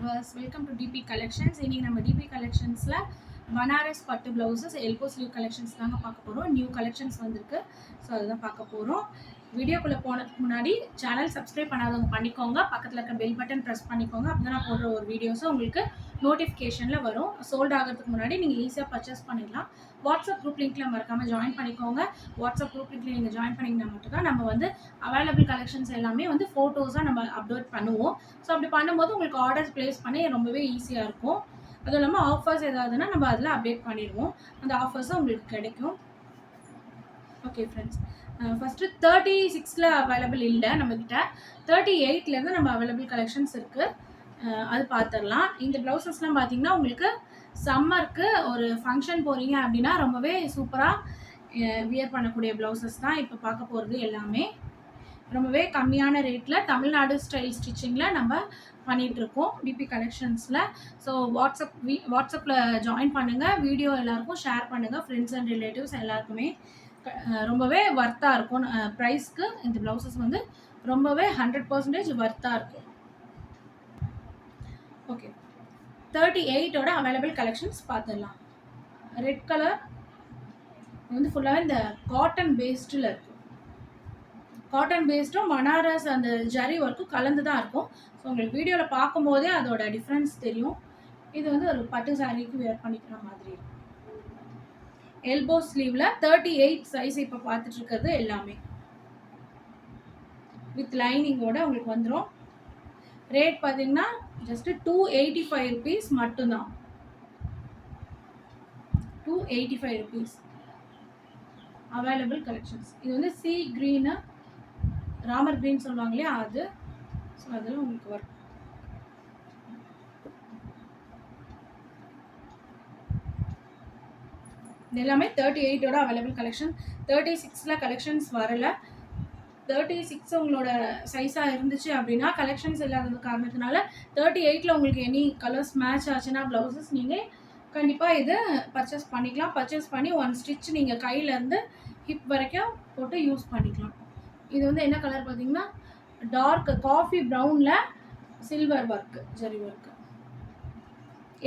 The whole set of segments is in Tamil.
viewers, welcome to DP Collections. இன்னைக்கு நம்ம DP Collectionsல பனாரஸ் பட்டு பிளவுசஸ் எல்போ ஸ்லீவ் கலெக்ஷன்ஸ் தாங்க பார்க்க போறோம். நியூ கலெக்ஷன்ஸ் வந்திருக்கு. ஸோ அதுதான் பார்க்க போறோம். வீடியோக்குள்ள போனதுக்கு முன்னாடி சேனல் சப்ஸ்கிரைப் பண்ணாதவங்க பண்ணிக்கோங்க. பக்கத்தில் இருக்க பெல் பட்டன் ப்ரெஸ் பண்ணிக்கோங்க. அப்போ நான் போடுற ஒரு வீடியோஸும் உங்களுக்கு நோட்டிஃபிகேஷனில் வரும். சோல்ட் ஆகிறதுக்கு முன்னாடி நீங்கள் ஈஸியாக பர்ச்சேஸ் பண்ணிடலாம். வாட்ஸ்அப் குரூப் லிங்க்ல மறக்காமல் ஜாயின் பண்ணிக்கோங்க. வாட்ஸ்அப் குரூப் லிங்க்ல நீங்கள் ஜாயின் பண்ணிங்கன்னா மட்டும்தான் நம்ம வந்து அவைலபிள் கலெக்ஷன்ஸ் எல்லாமே வந்து ஃபோட்டோஸாக நம்ம அப்லோட் பண்ணுவோம். ஸோ அப்படி பண்ணும்போது உங்களுக்கு ஆர்டர்ஸ் ப்ளேஸ் பண்ணி ரொம்பவே ஈஸியாக இருக்கும். அதுவும் இல்லாமல் ஆஃபர்ஸ் ஏதாவதுன்னா நம்ம அதில் அப்டேட் பண்ணிடுவோம். அந்த ஆஃபர்ஸும் உங்களுக்கு கிடைக்கும். ஓகே ஃப்ரெண்ட்ஸ், ஃபஸ்ட்டு 36ல் அவைலபிள் இல்லை நம்மக்கிட்ட. 38லேருந்து நம்ம அவைலபிள் கலெக்ஷன்ஸ் இருக்குது. அது பார்த்துடலாம். இந்த ப்ளவுசஸ்லாம் பார்த்தீங்கன்னா உங்களுக்கு சம்மருக்கு ஒரு ஃபங்க்ஷன் போகிறீங்க அப்படின்னா ரொம்பவே சூப்பராக வியர் பண்ணக்கூடிய ப்ளவுசஸ் தான் இப்போ பார்க்க போகிறது. எல்லாமே ரொம்பவே கம்மியான ரேட்டில் தமிழ்நாடு ஸ்டைல் ஸ்டிச்சிங்கில் நம்ம பண்ணிகிட்ருக்கோம் டிபி கலெக்ஷன்ஸில். ஸோ வாட்ஸ்அப்பில் ஜாயின் பண்ணுங்கள். வீடியோ எல்லாருக்கும் ஷேர் பண்ணுங்கள். ஃப்ரெண்ட்ஸ் அண்ட் ரிலேட்டிவ்ஸ் எல்லாருக்குமே ரொம்பவே ஒர்த்தாக இருக்கும். ப்ரைஸ்க்கு இந்த ப்ளவுசஸ் வந்து ரொம்பவே 100% ஒர்த்தாக இருக்கும். ஓகே, 38ஓட அவைலபிள் கலெக்ஷன்ஸ் பார்த்துடலாம். ரெட் கலர் வந்து ஃபுல்லாகவே இந்த காட்டன் பேஸ்டில் இருக்கும். காட்டன் பேஸ்டும் பனாரஸ் அந்த ஜரி ஒர்க்கும் கலந்து தான் இருக்கும். ஸோ உங்களுக்கு வீடியோவில் பார்க்கும்போதே அதோட டிஃப்ரென்ஸ் தெரியும். இது வந்து ஒரு பட்டு சாரிக்கு வேர் பண்ணிக்கிற மாதிரி இருக்கும். எல்போ ஸ்லீவில் 38 சைஸ் இப்போ பார்த்துட்டு இருக்கிறது எல்லாமே வித் லைனிங்கோட உங்களுக்கு வந்துடும். ரேட் பார்த்தீங்கன்னா ஜஸ்ட் 285 rupees மட்டும்தான். 285 rupees அவைலபிள் கலெக்ஷன்ஸ். இது வந்து சி க்ரீனு, ராமர் க்ரீன் சொல்லுவாங்க இல்லையா, அது. ஸோ அதில் உங்களுக்கு வரும். இது எல்லாமே 38ஓட அவைலபிள் கலெக்ஷன். 36ல் கலெக்ஷன்ஸ் வரல. 36 உங்களோட சைஸாக இருந்துச்சு அப்படின்னா கலெக்ஷன்ஸ் இல்லாதது காரணத்தினால 38ல் உங்களுக்கு எனி கலர்ஸ் மேட்ச் ஆச்சுன்னா ப்ளவுசஸ் நீங்கள் கண்டிப்பாக இது பர்ச்சேஸ் பண்ணிக்கலாம். பர்ச்சேஸ் பண்ணி ஒன் ஸ்டிச் நீங்கள் கையிலேருந்து ஹிப் வரைக்கும் போட்டு யூஸ் பண்ணிக்கலாம். இது வந்து என்ன கலர் பார்த்தீங்கன்னா டார்க் காஃபி ப்ரௌனில் சில்வர் ஒர்க்கு, ஜரி ஒர்க்கு.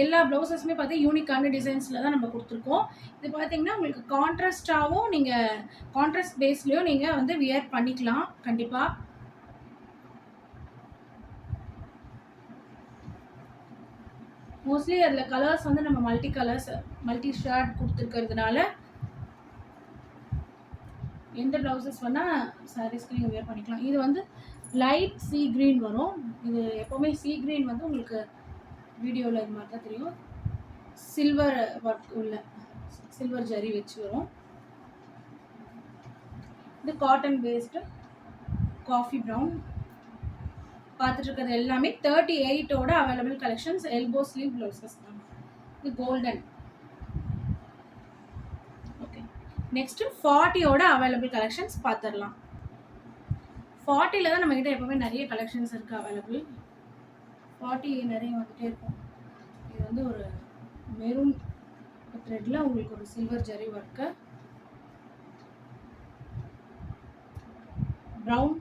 எல்லா ப்ளவுசஸுமே பார்த்து யூனிக்கான டிசைன்ஸில் தான் நம்ம கொடுத்துருக்கோம். இது பார்த்தீங்கன்னா உங்களுக்கு கான்ட்ராஸ்டாகவும் நீங்கள் கான்ட்ராஸ்ட் பேஸ்லேயும் நீங்கள் வந்து வியர் பண்ணிக்கலாம் கண்டிப்பாக. மோஸ்ட்லி அதில் கலர்ஸ் வந்து நம்ம மல்டி கலர்ஸ் மல்டி ஷேட் கொடுத்துருக்கிறதுனால எந்த ப்ளவுசஸ் வேணால் சாரீஸ்க்கு நீங்கள் வியர் பண்ணிக்கலாம். இது வந்து லைட் சி க்ரீன் வரும். இது எப்போவுமே சி க்ரீன் வந்து உங்களுக்கு வீடியோவில் இது மாதிரி தான் தெரியும். சில்வர் ஒர்க் உள்ள சில்வர் ஜரி வச்சு வரும். இது காட்டன் பேஸ்டு காஃபி ப்ரௌன். பார்த்துட்டு இருக்கிறது எல்லாமே 38ஓட available collections elbow sleeve blouses தான். இது கோல்டன். ஓகே, நெக்ஸ்ட்டு 40ஓட அவைலபிள் கலெக்ஷன்ஸ் பார்த்துடலாம். 40ல் தான் நம்மக்கிட்ட எப்போவுமே நிறைய கலெக்ஷன்ஸ் இருக்குது அவைலபிள். 40 நிறைய வந்துகிட்டே இருக்கும். இது வந்து ஒரு மெரூன் த்ரெட்டில் உங்களுக்கு ஒரு சில்வர் ஜரி ஒர்க்கு, ப்ரௌன்.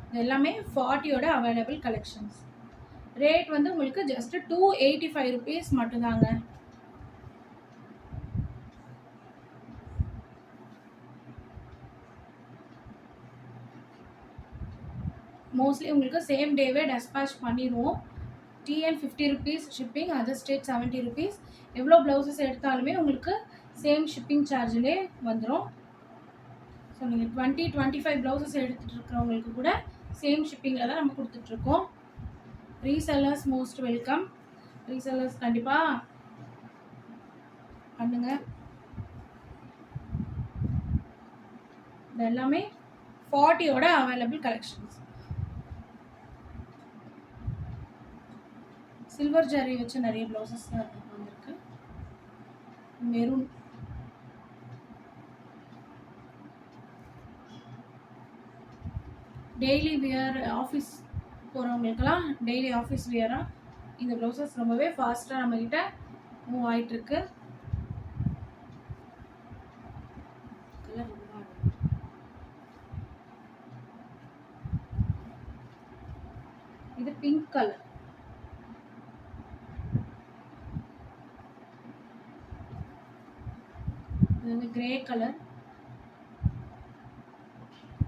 இது எல்லாமே 40ஓட அவைலபிள் கலெக்ஷன்ஸ். ரேட் வந்து உங்களுக்கு ஜஸ்ட் 285 rupees மட்டும்தாங்க. மோஸ்ட்லி உங்களுக்கு சேம் டேவே டெஸ்பேச் பண்ணிடுவோம். TN 50 rupees shipping, other state 70 rupees. எவ்வளோ ப்ளவுசஸ் எடுத்தாலுமே உங்களுக்கு சேம் ஷிப்பிங் சார்ஜிலே வந்துடும். ஸோ நீங்கள் 20-25 ப்ளவுசஸ் எடுத்துகிட்டு இருக்கிறவங்களுக்கு கூட சேம் ஷிப்பிங்கில் தான் நம்ம கொடுத்துட்ருக்கோம். Resellers most welcome. ரீசெல்லர்ஸ் கண்டிப்பாக பண்ணுங்கள். இது எல்லாமே 40ஓட அவைலபிள் கலெக்ஷன்ஸ். சில்வர் ஜரி வச்சு நிறைய ப்ளவுசஸ் வந்திருக்கு. மெரூன், டெய்லி வியர் ஆஃபீஸ் போகிறவங்களுக்கெல்லாம் டெய்லி ஆஃபீஸ் வியராக இந்த ப்ளவுசஸ் ரொம்பவே ஃபாஸ்ட்டாக நம்மக்கிட்ட மூவ் ஆகிட்டுருக்கு. கலர் ரொம்ப இது பிங்க் கலர். இது வந்து கிரே கலர்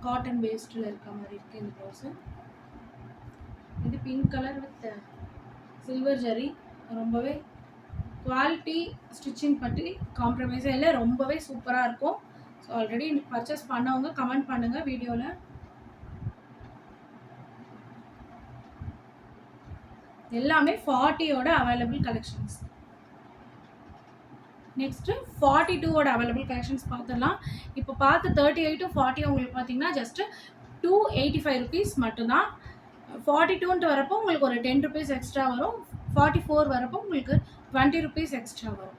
காட்டன் பேஸ்டில் இருக்க மாதிரி இருக்குது இந்த ப்ளவுஸு. இது pink colour with silver zari. ரொம்பவே குவாலிட்டி ஸ்டிச்சிங் பற்றி காம்ப்ரமைஸே இல்லை, ரொம்பவே சூப்பராக இருக்கும். ஸோ ஆல்ரெடி பர்ச்சேஸ் பண்ணவங்க கமெண்ட் பண்ணுங்கள் வீடியோவில். எல்லாமே 40யோட அவைலபிள் கலெக்ஷன்ஸ். நெக்ஸ்ட்டு 42வோட அவைலபிள் கலெக்ஷன்ஸ் பார்த்துடலாம். இப்போ பார்த்து 38 to 40 உங்களுக்கு பார்த்தீங்கன்னா ஜஸ்ட்டு 285 rupees மட்டும்தான். 42ன்ட்டு வரப்போ உங்களுக்கு ஒரு 10 rupees எக்ஸ்ட்ரா வரும். 44 வரப்போ உங்களுக்கு 20 rupees எக்ஸ்ட்ரா வரும்.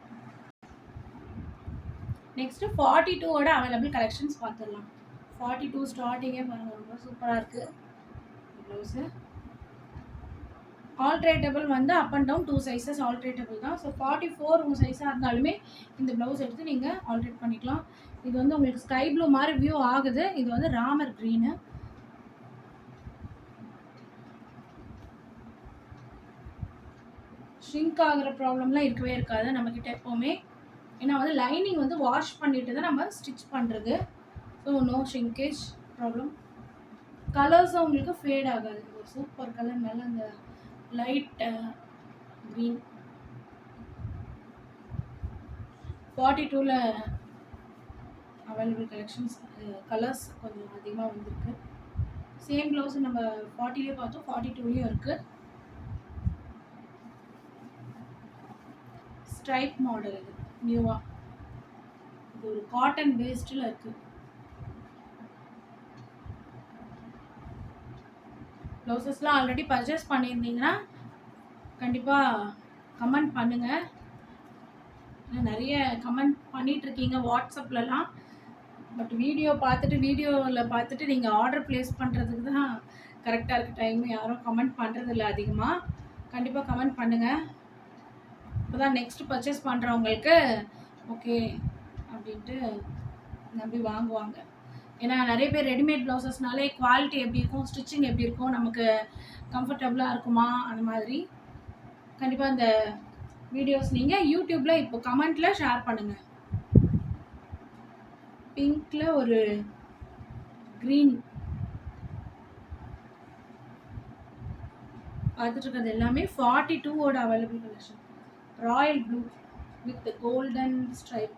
நெக்ஸ்ட்டு 42வோட அவைலபிள் கலெக்ஷன்ஸ் பார்த்துடலாம். 42 ஸ்டார்டிங்கே பாருங்கள், ரொம்ப சூப்பராக இருக்குது ப்ளவுஸு. ஆல்ட்ரேட்டபிள் வந்து up and down 2 sizes alterable தான். ஸோ 44 உங்கள் சைஸாக இருந்தாலுமே இந்த ப்ளவுஸ் எடுத்து நீங்கள் ஆல்ட்ரேட் பண்ணிக்கலாம். இது வந்து உங்களுக்கு ஸ்கை ப்ளூ மாதிரி வியூ ஆகுது. இது வந்து ராமர் க்ரீனு. ஷ்ரிங்க் ஆகிற ப்ராப்ளம்லாம் இருக்கவே இருக்காது நம்மக்கிட்ட எப்போவுமே. ஏன்னா வந்து லைனிங் வந்து வாஷ் பண்ணிட்டு தான் நம்ம ஸ்டிச் பண்ணுறது. So no shrinkage problem. கலர்ஸும் உங்களுக்கு ஃபேட் ஆகாது. சூப்பர் கலர், நல்ல அந்த லைட் க்ரீன். 42ல் அவைலபிள் கலெக்ஷன்ஸ். கலர்ஸ் கொஞ்சம் அதிகமாக வந்திருக்கு. சேம் ப்ளவுஸ் நம்ம 40லேயே பார்த்தோம், 42லேயும் இருக்குது. ஸ்ட்ரைப் மாடல் இது நியூவாக. இது ஒரு காட்டன் பேஸ்டில் இருக்குது. ப்ளவுசஸ்லாம் ஆல்ரெடி பர்ச்சேஸ் பண்ணியிருந்தீங்கன்னா கண்டிப்பாக கமெண்ட் பண்ணுங்கள். நிறைய கமெண்ட் பண்ணிகிட்ருக்கீங்க வாட்ஸ்அப்லலாம். பட் வீடியோவில் பார்த்துட்டு நீங்கள் ஆர்டர் ப்ளேஸ் பண்ணுறதுக்கு தான் கரெக்டாக இருக்குது டைம். யாரும் கமெண்ட் பண்ணுறதில்ல அதிகமாக. கண்டிப்பாக கமெண்ட் பண்ணுங்கள். இப்போ தான் நெக்ஸ்ட்டு பர்ச்சேஸ் பண்ணுறவங்களுக்கு ஓகே அப்படின்ட்டு நம்பி வாங்குவாங்க. ஏன்னா நிறைய பேர் ரெடிமேட் ப்ளவுசஸ்னாலே குவாலிட்டி எப்படி இருக்கும், ஸ்டிச்சிங் எப்படி இருக்கும், நமக்கு கம்ஃபர்டபுளாக இருக்குமா, அந்த மாதிரி. கண்டிப்பாக இந்த வீடியோஸ் நீங்கள் யூடியூப்பில் இப்போ கமெண்ட்டில் ஷேர் பண்ணுங்கள். பிங்க்கில் ஒரு க்ரீன் பார்த்துட்டு இருக்கிறது எல்லாமே 42வோட available collection. Royal blue with golden stripe.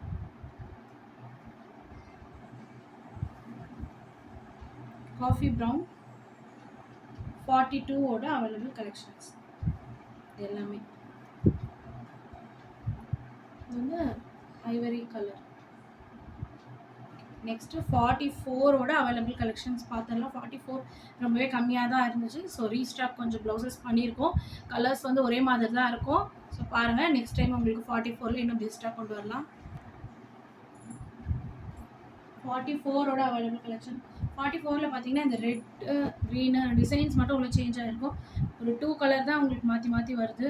Coffee brown 42வோட அவைலபிள் கலெக்ஷன்ஸ் எல்லாமே. இது வந்து ஐவரி கலர். நெக்ஸ்ட்டு 44வோட அவைலபிள் கலெக்ஷன்ஸ் பார்த்துடலாம். 44 ரொம்பவே கம்மியாக தான் இருந்துச்சு. ஸோ ரீஸ்டாக் கொஞ்சம் ப்ளவுசஸ் பண்ணியிருக்கோம். கலர்ஸ் வந்து ஒரே மாதிரி தான் இருக்கும். ஸோ பாருங்கள், நெக்ஸ்ட் டைம் உங்களுக்கு 44ல் இன்னும் பெஸ்ட்டாக கொண்டு வரலாம். 44வோட அவைலபிள் கலெக்ஷன். 44ல் பார்த்தீங்கன்னா இந்த ரெட் க்ரீனு டிசைன்ஸ் மட்டும் உங்களுக்கு சேஞ்ச் ஆகிருக்கும். ஒரு 2 கலர் தான் உங்களுக்கு மாற்றி மாற்றி வருது.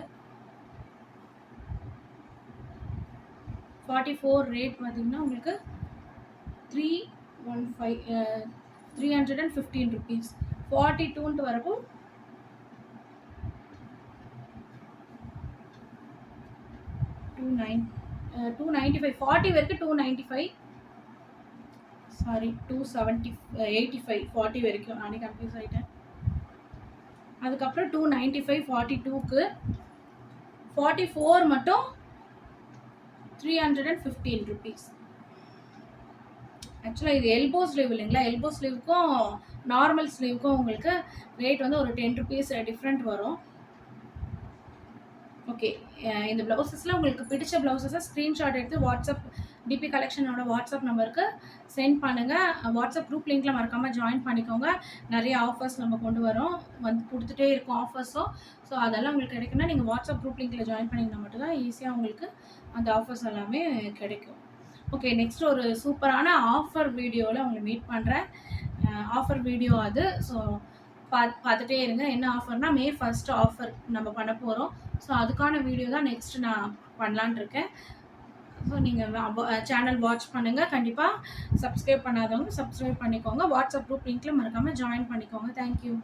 44 ரேட் பார்த்தீங்கன்னா உங்களுக்கு 315 rupees. 42ன்ட்டு வரப்போ 295. 40 வரைக்கும் 295. சாரி 285. 40 வரைக்கும் நானே கன்ஃபியூஸ் ஆகிட்டேன். அதுக்கப்புறம் 295 42க்கு. 44 மட்டும் 315 rupees. ஆக்சுவலாக இது எல்போ ஸ்லீவ் இல்லைங்களா? எல்போ ஸ்லீவுக்கும் நார்மல் ஸ்லீவுக்கும் உங்களுக்கு ரேட் வந்து ஒரு 10 rupees டிஃப்ரெண்ட் வரும். ஓகே, இந்த ப்ளவுசஸில் உங்களுக்கு பிடிச்ச ப்ளவுசஸை ஸ்க்ரீன்ஷாட் எடுத்து வாட்ஸ்அப் டிபி கலெக்ஷனோட வாட்ஸ்அப் நம்பருக்கு சென்ட் பண்ணுங்கள். வாட்ஸ்அப் குரூப் லிங்க்கில் மறக்காமல் ஜாயின் பண்ணிக்கோங்க. நிறைய ஆஃபர்ஸ் நம்ம கொண்டு வரோம், வந்து கொடுத்துட்டே இருக்கோம் ஆஃபர்ஸும். ஸோ அதெல்லாம் உங்களுக்கு கிடைக்குன்னா நீங்கள் வாட்ஸ்அப் குரூப் லிங்க்கில் ஜாயின் பண்ணிங்கன்னா மட்டும்தான் ஈஸியாக உங்களுக்கு அந்த ஆஃபர்ஸ் எல்லாமே கிடைக்கும். ஓகே, நெக்ஸ்ட் ஒரு சூப்பரான ஆஃபர் வீடியோவில் உங்களை மீட் பண்ணுறேன். ஆஃபர் வீடியோ அது. ஸோ பார்த்துட்டே இருங்க. என்ன ஆஃபர்னா May 1 ஆஃபர் நம்ம பண்ண போகிறோம். ஸோ அதுக்கான வீடியோ தான் நெக்ஸ்ட் நான் பண்ணலான் இருக்கேன். ஸோ நீங்கள் சேனல் வாட்ச் பண்ணுங்கள். கண்டிப்பாக சப்ஸ்கிரைப் பண்ணாதவங்க சப்ஸ்கிரைப் பண்ணிக்கோங்க. வாட்ஸ்அப் குரூப் லிங்க்கில் மறக்காமல் ஜாயின் பண்ணிக்கோங்க. தேங்க்யூ.